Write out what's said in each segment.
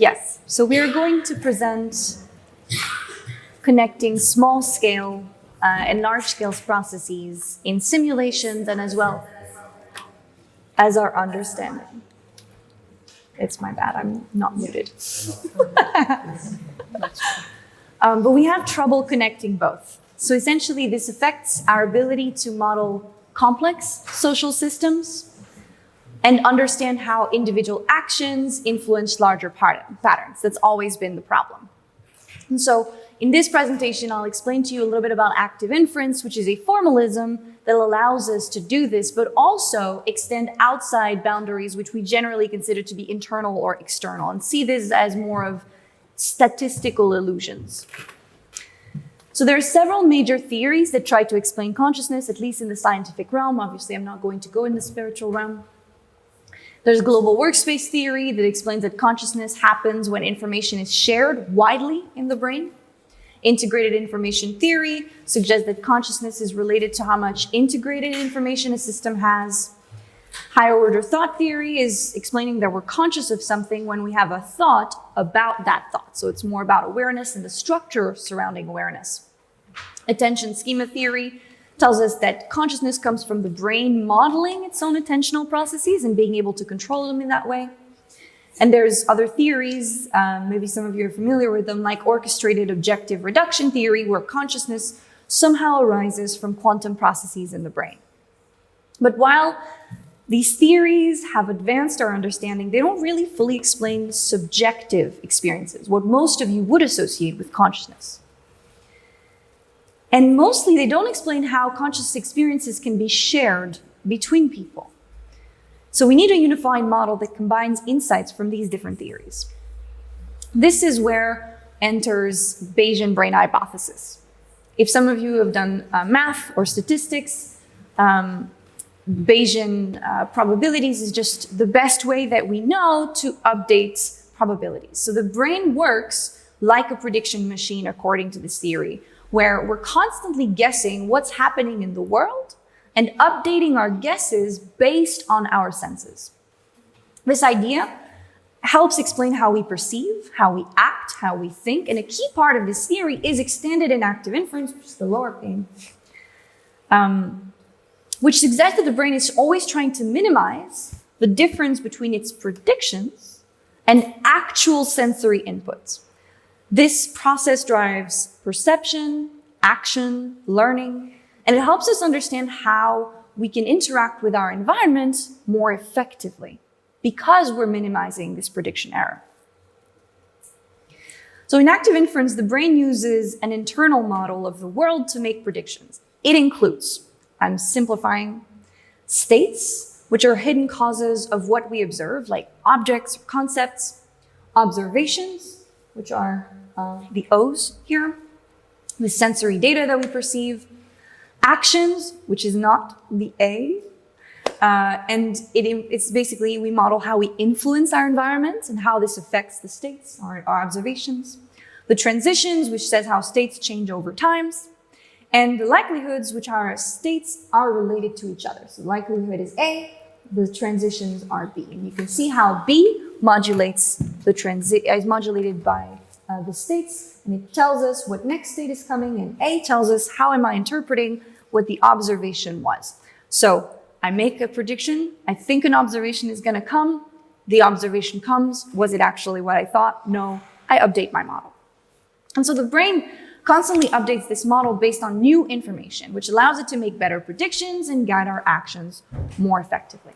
Yes, so we are going to present connecting small-scale and large-scale processes in simulations and as well as our understanding. It's my bad, I'm not muted. But we have trouble connecting both. So essentially, this affects our ability to model complex social systems and understand how individual actions influence larger patterns. That's always been the problem. And so in this presentation, I'll explain to you a little bit about active inference, which is a formalism that allows us to do this, but also extend outside boundaries, which we generally consider to be internal or external, and see this as more of statistical illusions. So there are several major theories that try to explain consciousness, at least in the scientific realm. Obviously, I'm not going to go in the spiritual realm. There's global workspace theory that explains that consciousness happens when information is shared widely in the brain. Integrated information theory suggests that consciousness is related to how much integrated information a system has. Higher order thought theory is explaining that we're conscious of something when we have a thought about that thought. So it's more about awareness and the structure surrounding awareness. Attention schema theory tells us that consciousness comes from the brain modeling its own attentional processes and being able to control them in that way. And there's other theories, maybe some of you are familiar with them, like orchestrated objective reduction theory, where consciousness somehow arises from quantum processes in the brain. But while these theories have advanced our understanding, they don't really fully explain subjective experiences, what most of you would associate with consciousness. And mostly, they don't explain how conscious experiences can be shared between people. So we need a unified model that combines insights from these different theories. This is where enters Bayesian brain hypothesis. If some of you have done math or statistics, Bayesian probabilities is just the best way that we know to update probabilities. So the brain works like a prediction machine according to this theory, where we're constantly guessing what's happening in the world and updating our guesses based on our senses. This idea helps explain how we perceive, how we act, how we think, and a key part of this theory is extended in active inference, which is the lower pane, which suggests that the brain is always trying to minimize the difference between its predictions and actual sensory inputs. This process drives perception, action, learning, and it helps us understand how we can interact with our environment more effectively because we're minimizing this prediction error. So in active inference, the brain uses an internal model of the world to make predictions. It includes, I'm simplifying, states, which are hidden causes of what we observe, like objects or concepts, observations, which are the O's here, the sensory data that we perceive, actions, which is not the A, and it's basically we model how we influence our environment and how this affects the states, our observations, the transitions, which says how states change over time, and the likelihoods, which are states are related to each other. So the likelihood is A, the transitions are B, and you can see how B modulates is modulated by the states, and it tells us what next state is coming, and A tells us how am I interpreting what the observation was. So I make a prediction, I think an observation is going to come, the observation comes, was it actually what I thought? No, I update my model. And so the brain constantly updates this model based on new information, which allows it to make better predictions and guide our actions more effectively.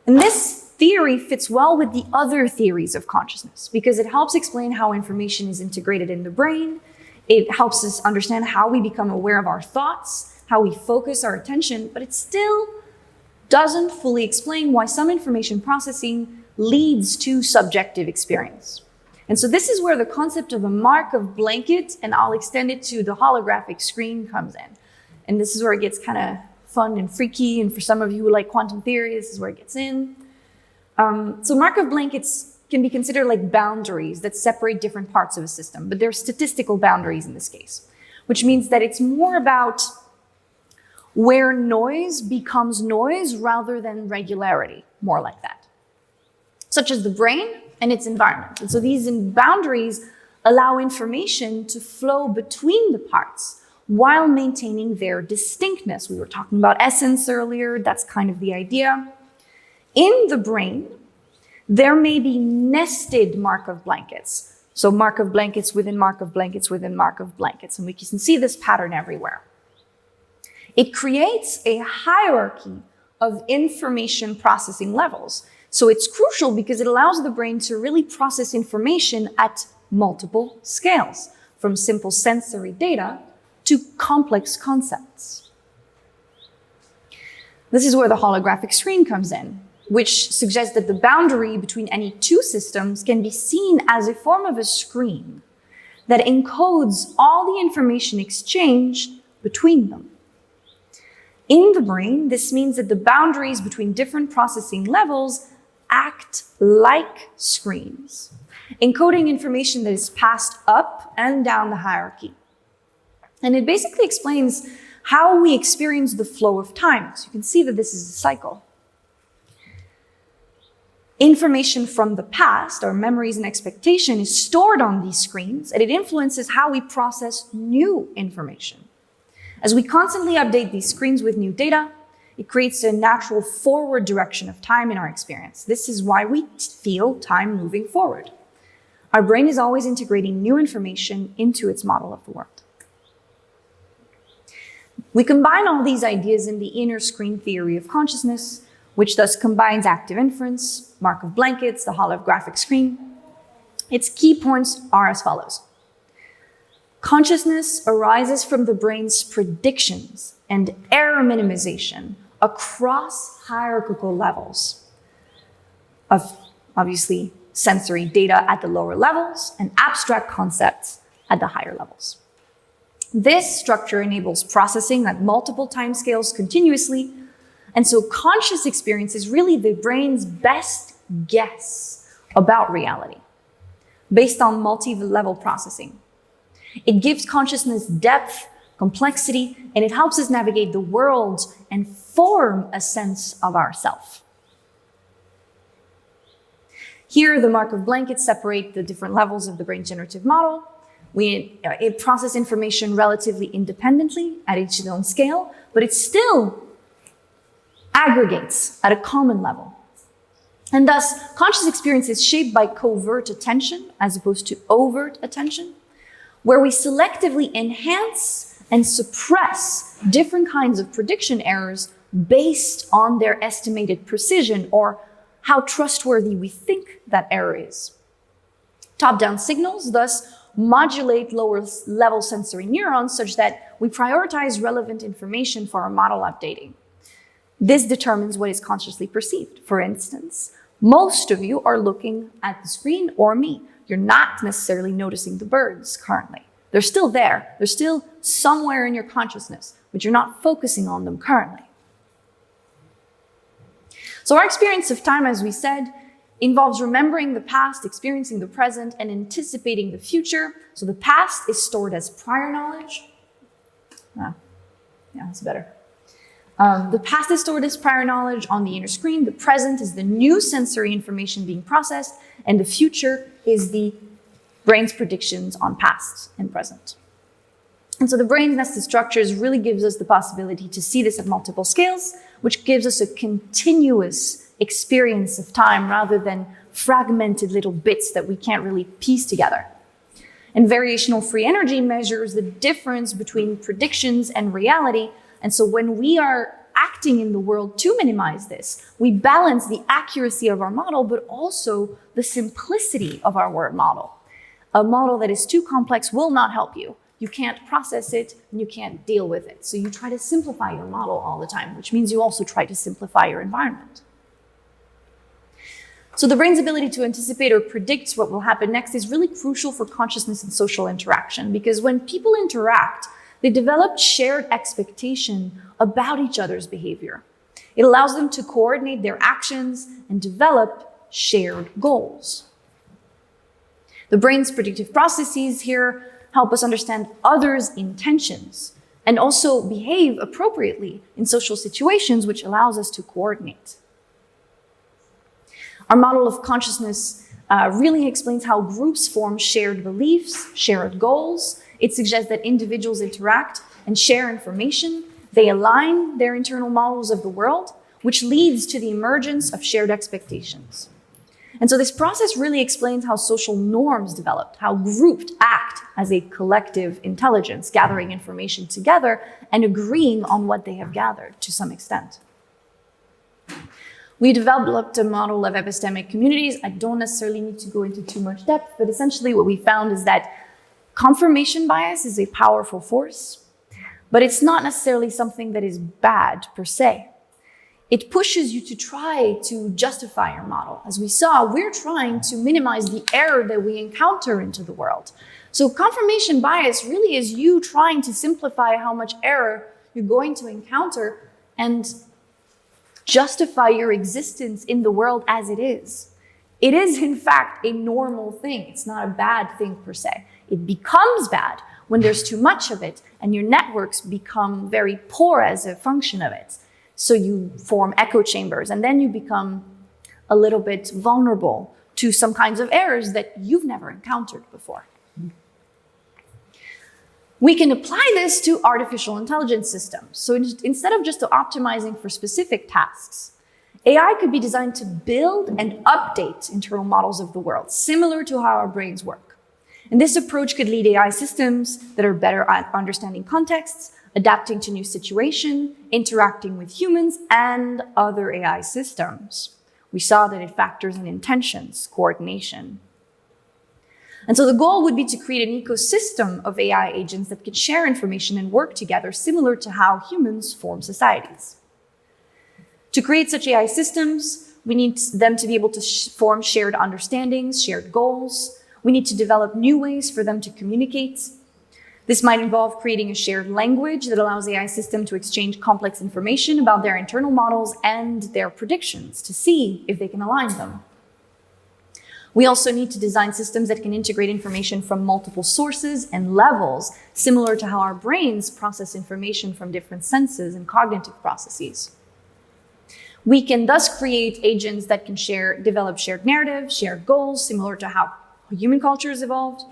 And this theory fits well with the other theories of consciousness because it helps explain how information is integrated in the brain. It helps us understand how we become aware of our thoughts, how we focus our attention, but it still doesn't fully explain why some information processing leads to subjective experience. And so this is where the concept of a Markov blanket, and I'll extend it to the holographic screen, comes in. And this is where it gets kind of fun and freaky, and for some of you who like quantum theory, this is where it gets in. So Markov blankets can be considered like boundaries that separate different parts of a system, but they're statistical boundaries in this case, which means that it's more about where noise becomes noise rather than regularity, more like that. such as the brain and its environment. And so these boundaries allow information to flow between the parts while maintaining their distinctness. We were talking about essence earlier. That's kind of the idea. In the brain, there may be nested Markov blankets. So Markov blankets within Markov blankets within Markov blankets. And we can see this pattern everywhere. It creates a hierarchy of information processing levels. So it's crucial because it allows the brain to really process information at multiple scales, from simple sensory data to complex concepts. This is where the holographic screen comes in, which suggests that the boundary between any two systems can be seen as a form of a screen that encodes all the information exchanged between them. In the brain, this means that the boundaries between different processing levels act like screens, encoding information that is passed up and down the hierarchy. And it basically explains how we experience the flow of time. So you can see that this is a cycle. Information from the past, our memories and expectation, is stored on these screens, and it influences how we process new information. As we constantly update these screens with new data, it creates a natural forward direction of time in our experience. This is why we feel time moving forward. Our brain is always integrating new information into its model of the world. We combine all these ideas in the inner screen theory of consciousness, which thus combines active inference, Markov blankets, the holographic screen. Its key points are as follows. Consciousness arises from the brain's predictions and error minimization across hierarchical levels of, obviously, sensory data at the lower levels and abstract concepts at the higher levels. This structure enables processing at multiple timescales continuously, and so conscious experience is really the brain's best guess about reality, based on multi-level processing. It gives consciousness depth, complexity, and it helps us navigate the world and form a sense of ourself. Here, the Markov blankets separate the different levels of the brain generative model. It processes information relatively independently at each own scale, but it still aggregates at a common level. And thus, conscious experience is shaped by covert attention as opposed to overt attention, where we selectively enhance and suppress different kinds of prediction errors based on their estimated precision or how trustworthy we think that error is. Top-down signals thus modulate lower-level sensory neurons such that we prioritize relevant information for our model updating. This determines what is consciously perceived. For instance, most of you are looking at the screen or me. You're not necessarily noticing the birds currently. They're still there. They're still somewhere in your consciousness, but you're not focusing on them currently. So our experience of time, as we said, involves remembering the past, experiencing the present, and anticipating the future. So the past is stored as prior knowledge. Yeah, that's better. The past is stored as prior knowledge on the inner screen. The present is the new sensory information being processed, and the future is the brain's predictions on past and present. And so the brain's nested structures really gives us the possibility to see this at multiple scales, which gives us a continuous experience of time rather than fragmented little bits that we can't really piece together. And variational free energy measures the difference between predictions and reality. And so when we are acting in the world to minimize this, we balance the accuracy of our model, but also the simplicity of our word model. A model that is too complex will not help you. You can't process it and you can't deal with it. So you try to simplify your model all the time, which means you also try to simplify your environment. So the brain's ability to anticipate or predict what will happen next is really crucial for consciousness and social interaction, because when people interact, they develop shared expectation about each other's behavior. It allows them to coordinate their actions and develop shared goals. The brain's predictive processes here help us understand others' intentions and also behave appropriately in social situations, which allows us to coordinate. Our model of consciousness really explains how groups form shared beliefs, shared goals. It suggests that individuals interact and share information. They align their internal models of the world, which leads to the emergence of shared expectations. And so this process really explains how social norms developed, how groups act as a collective intelligence, gathering information together and agreeing on what they have gathered to some extent. We developed a model of epistemic communities. I don't necessarily need to go into too much depth, but essentially what we found is that confirmation bias is a powerful force, but it's not necessarily something that is bad per se. It pushes you to try to justify your model. As we saw, we're trying to minimize the error that we encounter into the world. So confirmation bias really is you trying to simplify how much error you're going to encounter and justify your existence in the world as it is. It is, in fact, a normal thing. It's not a bad thing per se. It becomes bad when there's too much of it and your networks become very poor as a function of it. So you form echo chambers, and then you become a little bit vulnerable to some kinds of errors that you've never encountered before. We can apply this to artificial intelligence systems. So instead of just optimizing for specific tasks, AI could be designed to build and update internal models of the world, similar to how our brains work. And this approach could lead AI systems that are better at understanding contexts, adapting to new situations, interacting with humans and other AI systems. We saw that it factors in intentions, coordination. And so the goal would be to create an ecosystem of AI agents that could share information and work together, similar to how humans form societies. To create such AI systems, we need them to be able to form shared understandings, shared goals. We need to develop new ways for them to communicate. This might involve creating a shared language that allows AI system to exchange complex information about their internal models and their predictions to see if they can align them. We also need to design systems that can integrate information from multiple sources and levels, similar to how our brains process information from different senses and cognitive processes. We can thus create agents that can develop shared narratives, shared goals, similar to how human cultures evolved.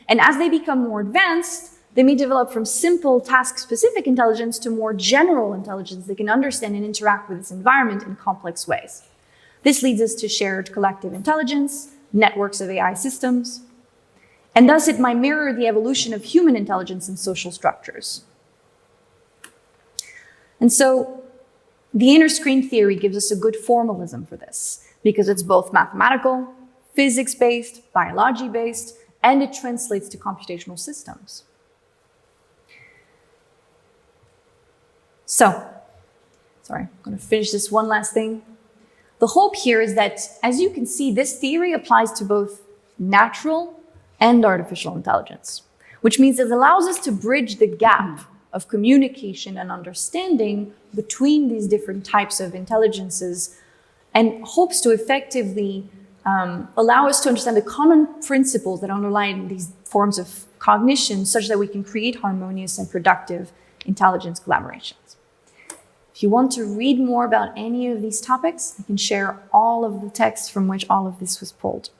And as they become more advanced, they may develop from simple task-specific intelligence to more general intelligence that can understand and interact with its environment in complex ways. This leads us to shared collective intelligence, networks of AI systems, and thus it might mirror the evolution of human intelligence and social structures. And so the inner screen theory gives us a good formalism for this, because it's both mathematical, physics-based, biology-based, and it translates to computational systems. So, I'm going to finish this one last thing. The hope here is that, as you can see, this theory applies to both natural and artificial intelligence, which means it allows us to bridge the gap of communication and understanding between these different types of intelligences and hopes to effectively allow us to understand the common principles that underlie these forms of cognition such that we can create harmonious and productive intelligence collaborations. If you want to read more about any of these topics, I can share all of the texts from which all of this was pulled.